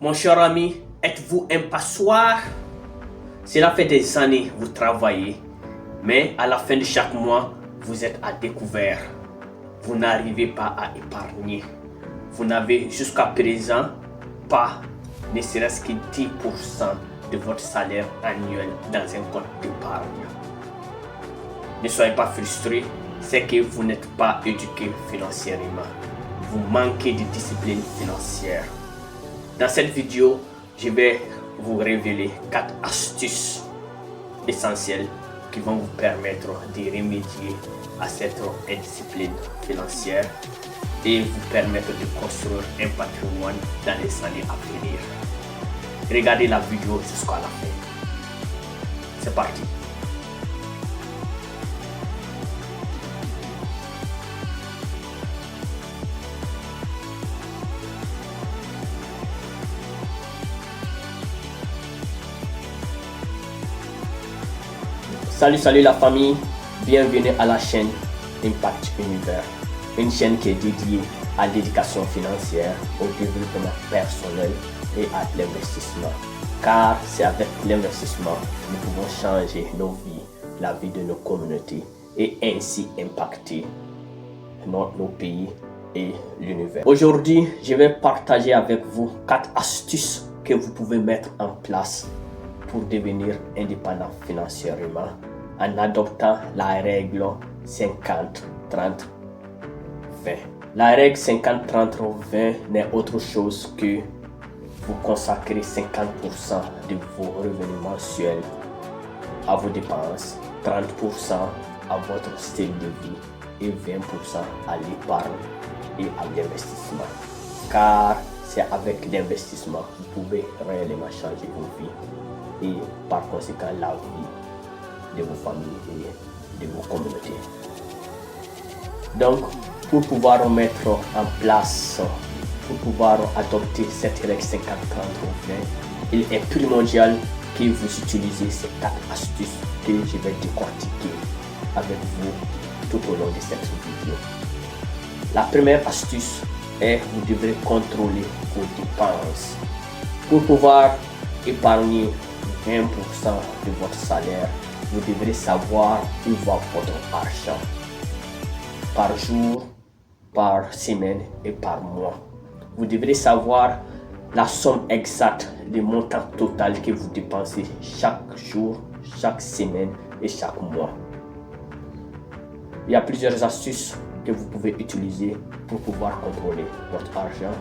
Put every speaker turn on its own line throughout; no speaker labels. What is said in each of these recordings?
Mon cher ami, êtes-vous un passoire? Cela fait des années que vous travaillez, mais à la fin de chaque mois, vous êtes à découvert. Vous n'arrivez pas à épargner. Vous n'avez jusqu'à présent pas ne serait-ce que 10% de votre salaire annuel dans un compte d'épargne. Ne soyez pas frustrés, c'est que vous n'êtes pas éduqué financièrement. Vous manquez de discipline financière. Dans cette vidéo, je vais vous révéler 4 astuces essentielles qui vont vous permettre de remédier à cette indiscipline financière et vous permettre de construire un patrimoine dans les années à venir. Regardez la vidéo jusqu'à la fin. C'est parti. Salut la famille, bienvenue à la chaîne Impact Univers, une chaîne qui est dédiée à l'éducation financière, au développement personnel et à l'investissement. Car c'est avec l'investissement que nous pouvons changer nos vies, la vie de nos communautés et ainsi impacter nos pays et l'univers. Aujourd'hui, je vais partager avec vous 4 astuces que vous pouvez mettre en place pour devenir indépendant financièrement en adoptant la règle 50-30-20. La règle 50-30-20 n'est autre chose que vous consacrez 50% de vos revenus mensuels à vos dépenses, 30% à votre style de vie et 20% à l'épargne et à l'investissement. Car c'est avec l'investissement que vous pouvez réellement changer vos vies et par conséquent la vie de vos familles et de vos communautés. Donc, pour pouvoir mettre en place, pour pouvoir adopter cette règle 50-30-20, il est primordial que vous utilisez ces 4 astuces que je vais décortiquer avec vous tout au long de cette vidéo. La première astuce est que vous devrez contrôler vos dépenses. Pour pouvoir épargner 20% de votre salaire, vous devrez savoir où va votre argent par jour, par semaine et par mois. Vous devrez savoir la somme exacte du montant total que vous dépensez chaque jour, chaque semaine et chaque mois. Il y a plusieurs astuces que vous pouvez utiliser pour pouvoir contrôler votre argent.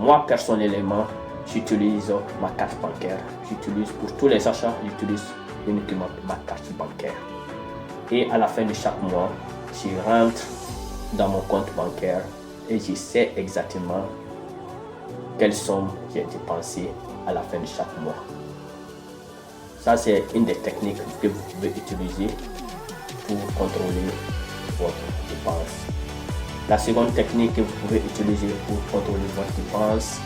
Moi personnellement, j'utilise ma carte bancaire. J'utilise pour tous les achats, j'utilise uniquement ma carte bancaire. Et à la fin de chaque mois, je rentre dans mon compte bancaire et je sais exactement quelle somme j'ai dépensée à la fin de chaque mois. Ça, c'est une des techniques que vous pouvez utiliser pour contrôler votre dépense. La seconde technique que vous pouvez utiliser pour contrôler votre dépense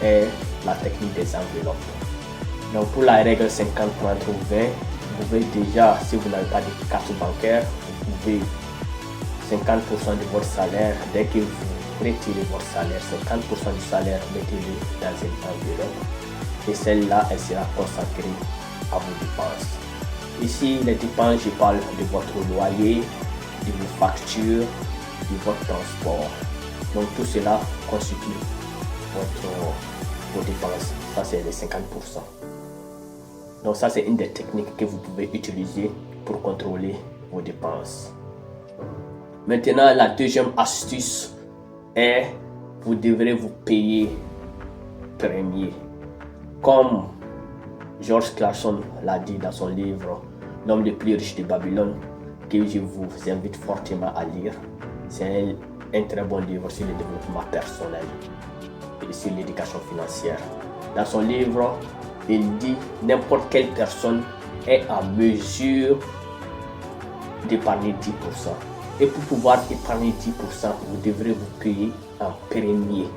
est la technique des enveloppes. Donc pour la règle 50-30-20, vous pouvez déjà, si vous n'avez pas de carte bancaire, vous pouvez 50% de votre salaire, dès que vous retirez votre salaire, 50% du salaire, mettez-le dans une enveloppe et celle-là, elle sera consacrée à vos dépenses. Ici, les dépenses, je parle de votre loyer, de vos factures, de votre transport. Donc tout cela constitue vos dépenses. Ça, c'est les 50%. Donc ça, c'est une des techniques que vous pouvez utiliser pour contrôler vos dépenses. Maintenant, la deuxième astuce est vous devrez vous payer premier. Comme George Clason l'a dit dans son livre L'homme le plus riche de Babylone, que je vous invite fortement à lire. C'est un très bon livre sur le développement personnel et sur l'éducation financière. Dans son livre, il dit n'importe quelle personne est en mesure d'épargner 10%. Et pour pouvoir épargner 10%, vous devrez vous payer en premier.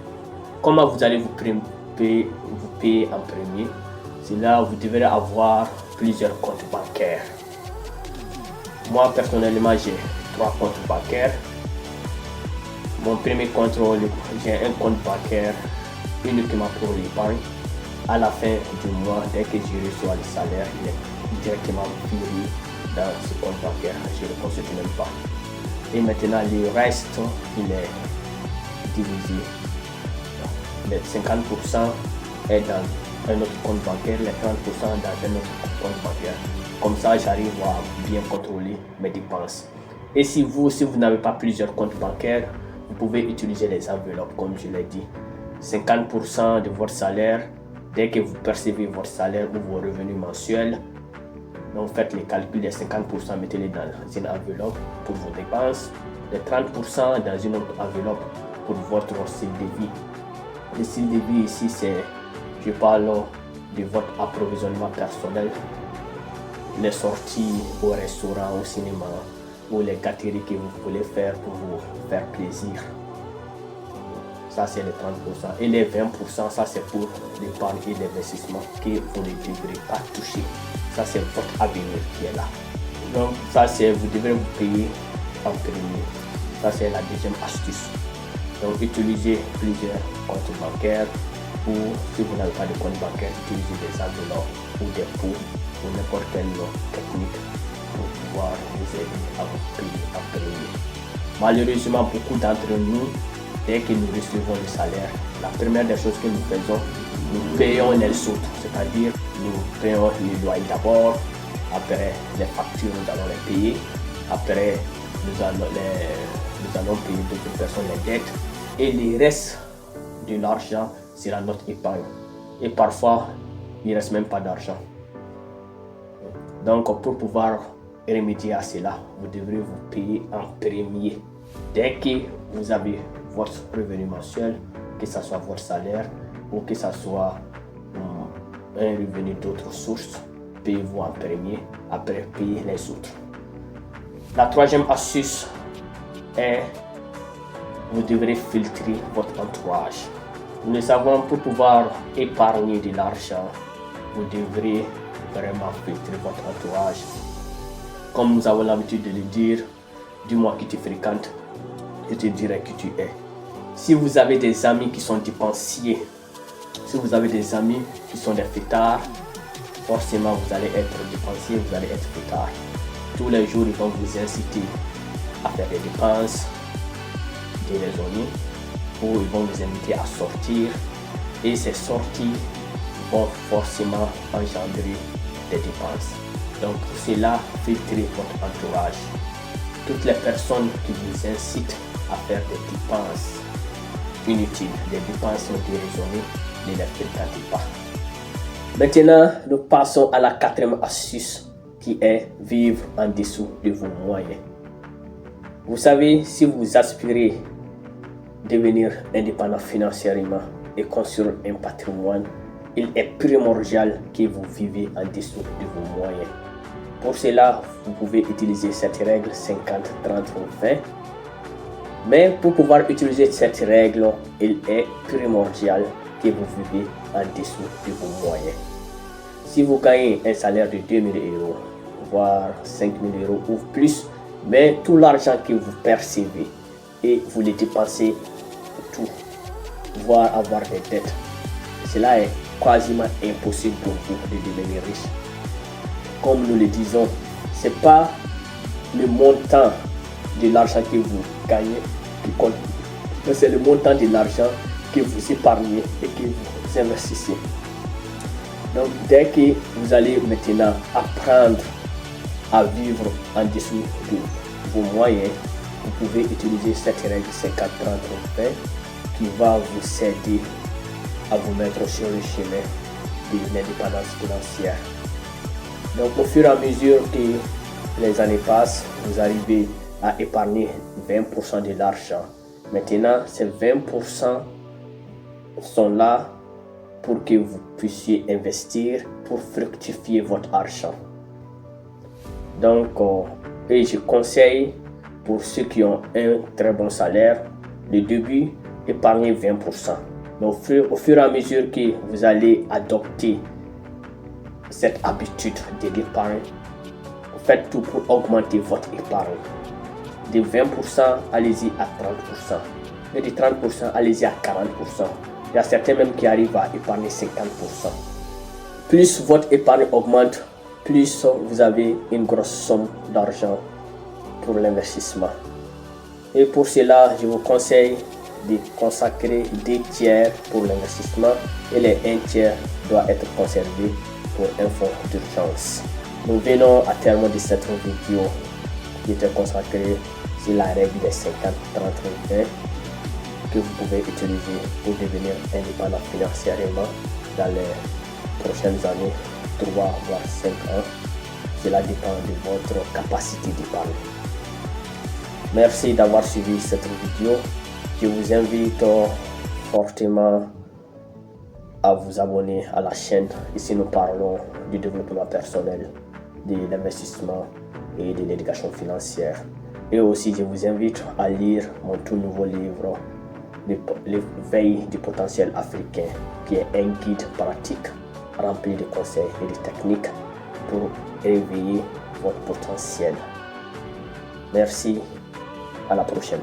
Comment vous allez vous payer en premier? C'est là où vous devrez avoir plusieurs comptes bancaires. Moi personnellement, j'ai 3 comptes bancaires. Mon premier compte, j'ai un compte bancaire uniquement pour l'épargne. À la fin du mois, dès que je reçois le salaire, il est directement viré dans ce compte bancaire. Je ne le consulte même pas. Et maintenant, le reste, il est divisé. Les 50% est dans un autre compte bancaire, les 30% dans un autre compte bancaire. Comme ça, j'arrive à bien contrôler mes dépenses. Et si vous n'avez pas plusieurs comptes bancaires, vous pouvez utiliser les enveloppes, comme je l'ai dit. 50% de votre salaire, dès que vous percevez votre salaire ou vos revenus mensuels, donc faites les calculs des 50%, mettez-les dans une enveloppe pour vos dépenses, les 30% dans une autre enveloppe pour votre style de vie. Le style de vie ici, je parle de votre approvisionnement personnel, les sorties au restaurant, au cinéma, ou les gâteries que vous voulez faire pour vous faire plaisir. Ça, c'est les 30%. Et les 20%, ça, c'est pour l'épargne et l'investissement que vous ne devrez pas toucher. Ça, c'est votre avenir qui est là. Donc, ça, vous devrez vous payer en premier. Ça, c'est la deuxième astuce. Donc, utilisez plusieurs comptes bancaires ou si vous n'avez pas de compte bancaire, utilisez des enveloppes ou des pots ou n'importe quelle technique pour pouvoir vous aider à vous payer en premier. Malheureusement, beaucoup d'entre nous, dès que nous recevons le salaire, la première des choses que nous faisons, nous payons les autres, c'est-à-dire nous payons les loyers d'abord, après les factures nous allons les payer, après nous allons payer d'autres personnes les dettes et le reste de l'argent sera notre épargne. Et parfois, il ne reste même pas d'argent. Donc pour pouvoir remédier à cela, vous devrez vous payer en premier. Dès que vous avez votre revenu mensuel, que ce soit votre salaire ou que ce soit un revenu d'autres sources, payez-vous en premier, après payez les autres. La troisième astuce est, vous devrez filtrer votre entourage. Nous le savons, pour pouvoir épargner de l'argent, vous devrez vraiment filtrer votre entourage. Comme nous avons l'habitude de le dire, dis-moi qui tu fréquentes, je te dirai qui tu es. Si vous avez des amis qui sont dépensiers, si vous avez des amis qui sont des fêtards, forcément vous allez être dépensier, vous allez être fêtard. Tous les jours, ils vont vous inciter à faire des dépenses déraisonnées ou ils vont vous inviter à sortir et ces sorties vont forcément engendrer des dépenses. Donc pour cela, filtrez votre entourage. Toutes les personnes qui vous incitent à faire des dépenses inutiles, des dépenses déraisonnées, ne les faites pas. Maintenant, nous passons à la quatrième astuce qui est vivre en dessous de vos moyens. Vous savez, si vous aspirez devenir indépendant financièrement et construire un patrimoine, il est primordial que vous vivez en dessous de vos moyens. Pour cela, vous pouvez utiliser cette règle 50, 30 ou 20. Mais pour pouvoir utiliser cette règle, il est primordial que vous vivez en dessous de vos moyens. Si vous gagnez un salaire de 2 000 €, voire 5 000 € ou plus, mais tout l'argent que vous percevez et vous le dépensez tout, voire avoir des dettes, cela est quasiment impossible pour vous de devenir riche. Comme nous le disons, ce n'est pas le montant de l'argent que vous gagnez qui compte, mais c'est le montant de l'argent que vous épargnez et que vous investissez. Donc dès que vous allez maintenant apprendre à vivre en dessous de vos moyens, vous pouvez utiliser cette règle 50, 30, 20 qui va vous aider à vous mettre sur le chemin de l'indépendance financière. Donc au fur et à mesure que les années passent, vous arrivez à épargner 20% de l'argent. Maintenant, ces 20% sont là pour que vous puissiez investir pour fructifier votre argent. Donc, et je conseille pour ceux qui ont un très bon salaire, le début, épargnez 20%. Mais au fur et à mesure que vous allez adopter cette habitude de l'épargne, faites tout pour augmenter votre épargne. De 20%, allez-y à 30%. Et de 30%, allez-y à 40%. Il y a certains même qui arrivent à épargner 50%. Plus votre épargne augmente, plus vous avez une grosse somme d'argent pour l'investissement. Et pour cela, je vous conseille de consacrer 2 tiers pour l'investissement et les 1 tiers doit être conservé pour un fonds d'urgence. Nous venons à terme de cette vidéo qui était consacrée sur la règle des 50-30-20 que vous pouvez utiliser pour devenir indépendant financièrement dans les prochaines années, 3 voire 5 ans. Cela dépend de votre capacité d'épargne. Merci d'avoir suivi cette vidéo. Je vous invite fortement à vous abonner à la chaîne. Ici, nous parlons du développement personnel, de l'investissement et de l'éducation financière. Et aussi, je vous invite à lire mon tout nouveau livre, L'éveil du potentiel africain, qui est un guide pratique rempli de conseils et de techniques pour éveiller votre potentiel. Merci, à la prochaine.